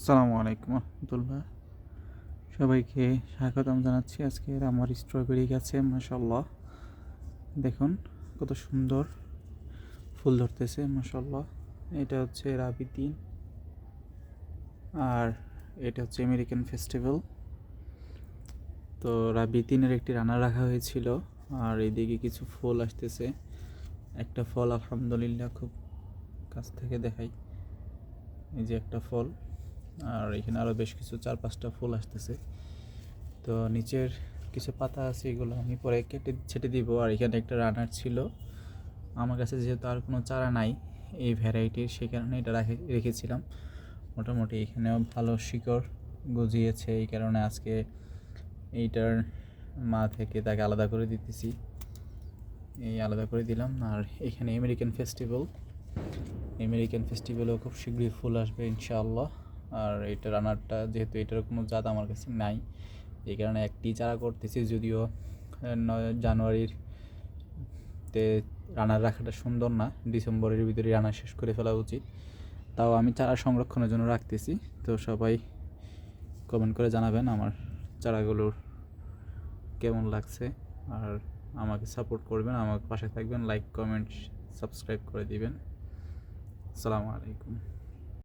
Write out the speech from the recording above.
আসসালামু আলাইকুম রহমতুল্লাহ। সবাইকে স্বাগতম জানাচ্ছি। আজকের আমার স্ট্রবেরি গাছে মাশাল্লাহ দেখুন কত সুন্দর ফুল ধরতেছে মাশাল্লাহ। এটা হচ্ছে রাবি 3 আর এটা হচ্ছে আমেরিকান ফেস্টিভ্যাল। তো রাবি 3-এর একটি রান্না রাখা হয়েছিল আর এইদিকে কিছু ফুল আসতেছে। একটা ফল আলহামদুলিল্লাহ খুব কাছ থেকে দেখাই, এই যে একটা ফল, আর এখানে আরও বেশ কিছু 4-5টা ফুল আসতেছে। তো নিচের কিছু পাতা আছে, এগুলো আমি পরে কেটে ছেটে দিব। আর এখানে একটা রানার ছিল আমার কাছে, যেহেতু আর কোনো চারা নাই এই ভ্যারাইটির, সেই কারণে এটা রেখেছিলাম। মোটামুটি এখানেও ভালো শিকড় গজিয়েছে, এই কারণে আজকে এইটার মা থেকে তাকে আলাদা করে দিতেছি, এই আলাদা করে দিলাম। আর এখানে আমেরিকান ফেস্টিভ্যালও খুব শীঘ্রই ফুল আসবে ইনশাআল্লাহ। আর এটা রানারটা, যেহেতু এটার কোনো জাত আমার কাছে নাই, এই কারণে একটি চারা করতেছি। যদিও জানুয়ারির তে রানার রাখাটা সুন্দর না, ডিসেম্বরের ভিতরে রান্না শেষ করে ফেলা উচিত। তাও আমি চারা সংরক্ষণের জন্য রাখতেছি। তো সবাই কমেন্ট করে জানাবেন আমার চারাগুলোর কেমন লাগছে, আর আমাকে সাপোর্ট করবেন, আমার পাশে থাকবেন, লাইক কমেন্ট সাবস্ক্রাইব করে দিবেন। আসসালামু আলাইকুম।